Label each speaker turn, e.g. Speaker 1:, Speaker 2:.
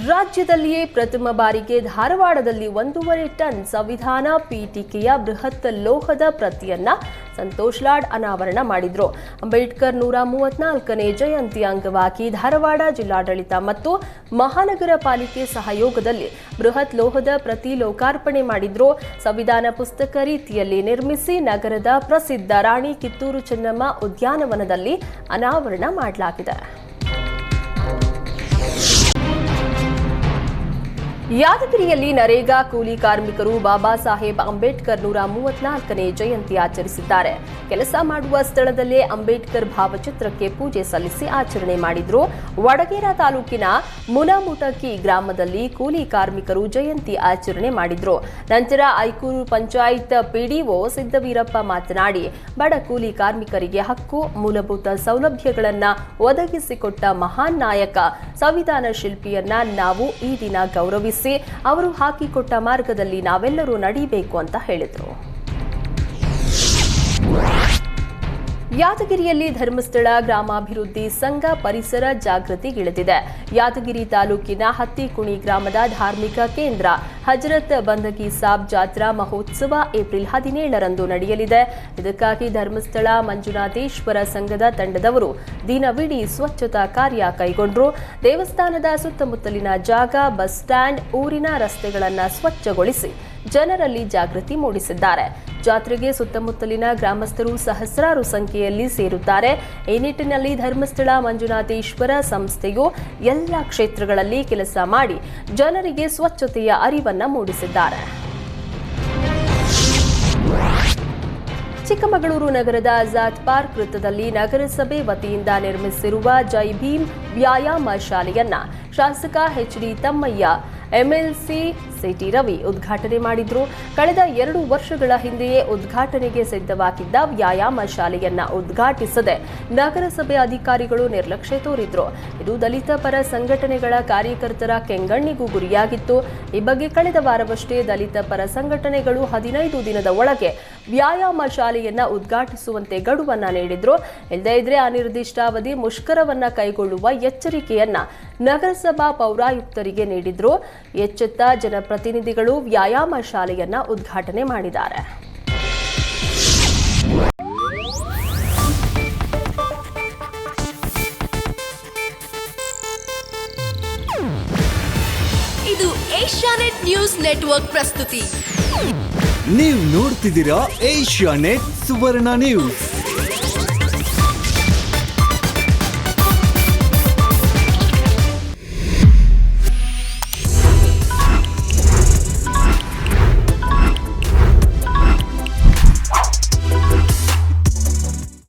Speaker 1: ರಾಜ್ಯದಲ್ಲಿಯೇ ಪ್ರಥಮ ಬಾರಿಗೆ ಧಾರವಾಡದಲ್ಲಿ 1.5 ಟನ್ ಸಂವಿಧಾನ ಪೀಠಿಕೆಯ ಬೃಹತ್ ಲೋಹದ ಪ್ರತಿಯನ್ನ ಸಂತೋಷ್ ಲಾಡ್ ಅನಾವರಣ ಮಾಡಿದ್ರು. ಅಂಬೇಡ್ಕರ್ 134ನೇ ಜಯಂತಿ ಅಂಗವಾಗಿ ಧಾರವಾಡ ಜಿಲ್ಲಾಡಳಿತ ಮತ್ತು ಮಹಾನಗರ ಪಾಲಿಕೆ ಸಹಯೋಗದಲ್ಲಿ ಬೃಹತ್ ಲೋಹದ ಪ್ರತಿ ಲೋಕಾರ್ಪಣೆ ಮಾಡಿದ್ರು. ಸಂವಿಧಾನ ಪುಸ್ತಕ ರೀತಿಯಲ್ಲಿ ನಿರ್ಮಿಸಿ ನಗರದ ಪ್ರಸಿದ್ಧ ರಾಣಿ ಕಿತ್ತೂರು ಚೆನ್ನಮ್ಮ ಉದ್ಯಾನವನದಲ್ಲಿ ಅನಾವರಣ ಮಾಡಲಾಗಿದೆ. ಯಾದಗಿರಿಯಲ್ಲಿ ನರೇಗಾ ಕೂಲಿ ಕಾರ್ಮಿಕರು ಬಾಬಾ ಸಾಹೇಬ್ ಅಂಬೇಡ್ಕರ್ 134ನೇ ಜಯಂತಿ ಆಚರಿಸಿದ್ದಾರೆ. ಕೆಲಸ ಮಾಡುವ ಸ್ಥಳದಲ್ಲೇ ಅಂಬೇಡ್ಕರ್ ಭಾವಚಿತ್ರಕ್ಕೆ ಪೂಜೆ ಸಲ್ಲಿಸಿ ಆಚರಣೆ ಮಾಡಿದ್ರು. ವಡಗೇರ ತಾಲೂಕಿನ ಮುನಮುಟಕಿ ಗ್ರಾಮದಲ್ಲಿ ಕೂಲಿ ಕಾರ್ಮಿಕರು ಜಯಂತಿ ಆಚರಣೆ ಮಾಡಿದ್ರು. ನಂತರ ಐಕೂರು ಪಂಚಾಯತ್ ಪಿಡಿಒ ಸಿದ್ದವೀರಪ್ಪ ಮಾತನಾಡಿ, ಬಡ ಕೂಲಿ ಕಾರ್ಮಿಕರಿಗೆ ಹಕ್ಕು, ಮೂಲಭೂತ ಸೌಲಭ್ಯಗಳನ್ನು ಒದಗಿಸಿಕೊಟ್ಟ ಮಹಾನ್ ನಾಯಕ ಸಂವಿಧಾನ ಶಿಲ್ಪಿಯನ್ನ ನಾವು ಈ ದಿನ ಗೌರವಿಸಿ ಅವರು ಹಾಕಿಕೊಟ್ಟ ಮಾರ್ಗದಲ್ಲಿ ನಾವೆಲ್ಲರೂ ನಡೀಬೇಕು ಅಂತ ಹೇಳಿದರು. ಯಾದಗಿರಿಯಲ್ಲಿ ಧರ್ಮಸ್ಥಳ ಗ್ರಾಮಾಭಿವೃದ್ಧಿ ಸಂಘ ಪರಿಸರ ಜಾಗೃತಿಗಿಳಿದಿದೆ. ಯಾದಗಿರಿ ತಾಲೂಕಿನ ಹತ್ತಿಕುಣಿ ಗ್ರಾಮದ ಧಾರ್ಮಿಕ ಕೇಂದ್ರ ಹಜರತ್ ಬಂದಗಿ ಸಾಬ್ ಜಾತ್ರಾ ಮಹೋತ್ಸವ ಏಪ್ರಿಲ್ 17ರಂದು ನಡೆಯಲಿದೆ. ಇದಕ್ಕಾಗಿ ಧರ್ಮಸ್ಥಳ ಮಂಜುನಾಥೇಶ್ವರ ಸಂಘದ ತಂಡದವರು ದಿನವಿಡೀ ಸ್ವಚ್ಛತಾ ಕಾರ್ಯ ಕೈಗೊಂಡರು. ದೇವಸ್ಥಾನದ ಸುತ್ತಮುತ್ತಲಿನ ಜಾಗ, ಬಸ್ ಸ್ಟ್ಯಾಂಡ್, ಊರಿನ ರಸ್ತೆಗಳನ್ನು ಸ್ವಚ್ಛಗೊಳಿಸಿ ಜನರಲ್ಲಿ ಜಾಗೃತಿ ಮೂಡಿಸಿದ್ದಾರೆ. ಜಾತ್ರೆಗೆ ಸುತ್ತಮುತ್ತಲಿನ ಗ್ರಾಮಸ್ಥರು ಸಹಸ್ರಾರು ಸಂಖ್ಯೆಯಲ್ಲಿ ಸೇರುತ್ತಾರೆ. ಈ ನಿಟ್ಟಿನಲ್ಲಿ ಧರ್ಮಸ್ಥಳ ಮಂಜುನಾಥೇಶ್ವರ ಸಂಸ್ಥೆಯು ಎಲ್ಲ ಕ್ಷೇತ್ರಗಳಲ್ಲಿ ಕೆಲಸ ಮಾಡಿ ಜನರಿಗೆ ಸ್ವಚ್ಛತೆಯ ಅರಿವನ್ನು ಮೂಡಿಸಿದ್ದಾರೆ. ಚಿಕ್ಕಮಗಳೂರು ನಗರದ ಆಜಾದ್ ಪಾರ್ಕ್ ವೃತ್ತದಲ್ಲಿ ನಗರಸಭೆ ವತಿಯಿಂದ ನಿರ್ಮಿಸಿರುವ ಜೈ ಭೀಮ್ ವ್ಯಾಯಾಮ ಶಾಲೆಯನ್ನ ಶಾಸಕ ಎಚ್.ಡಿ. ತಮ್ಮಯ್ಯ, ಎಂಎಲ್ಸಿ ಸಿಟಿ ರವಿ ಉದ್ಘಾಟನೆ ಮಾಡಿದ್ರು. ಕಳೆದ 2 ವರ್ಷಗಳ ಹಿಂದೆಯೇ ಉದ್ಘಾಟನೆಗೆ ಸಿದ್ಧವಾಗಿದ್ದ ವ್ಯಾಯಾಮ ಶಾಲೆಯನ್ನ ಉದ್ಘಾಟಿಸದೆ ನಗರಸಭೆ ಅಧಿಕಾರಿಗಳು ನಿರ್ಲಕ್ಷ್ಯ ತೋರಿದ್ರು. ಇದು ದಲಿತ ಪರ ಸಂಘಟನೆಗಳ ಕಾರ್ಯಕರ್ತರ ಕೆಂಗಣ್ಣಿಗೂ ಗುರಿಯಾಗಿತ್ತು. ಈ ಬಗ್ಗೆ ಕಳೆದ ವಾರವಷ್ಟೇ ದಲಿತ ಪರ ಸಂಘಟನೆಗಳು 15 ದಿನದ ಒಳಗೆ ವ್ಯಾಯಾಮ ಶಾಲೆಯನ್ನ ಉದ್ಘಾಟಿಸುವಂತೆ ಗಡುವನ್ನ ನೀಡಿದ್ರು. ಇಲ್ಲದೇ ಇದ್ರೆ ಅನಿರ್ದಿಷ್ಟಾವಧಿ ಮುಷ್ಕರವನ್ನ ಕೈಗೊಳ್ಳುವ ಎಚ್ಚರಿಕೆಯನ್ನ ನಗರಸಭಾ ಪೌರಾಯುಕ್ತರಿಗೆ ನೀಡಿದ್ರು. ಎಚ್ಚೆತ್ತ ಜನಪ್ರತಿನಿಧಿಗಳು ವ್ಯಾಯಾಮ ಶಾಲೆಯನ್ನ ಉದ್ಘಾಟನೆ ಮಾಡಿದ್ದಾರೆ.
Speaker 2: ಇದು ಏಷ್ಯಾನೆಟ್ ನ್ಯೂಸ್ ನೆಟ್ವರ್ಕ್ ಪ್ರಸ್ತುತಿ.
Speaker 3: ನೀವು ನೋಡ್ತಿದ್ದೀರಾ ಏಷ್ಯಾನೆಟ್ ಸುವರ್ಣ ನ್ಯೂಸ್.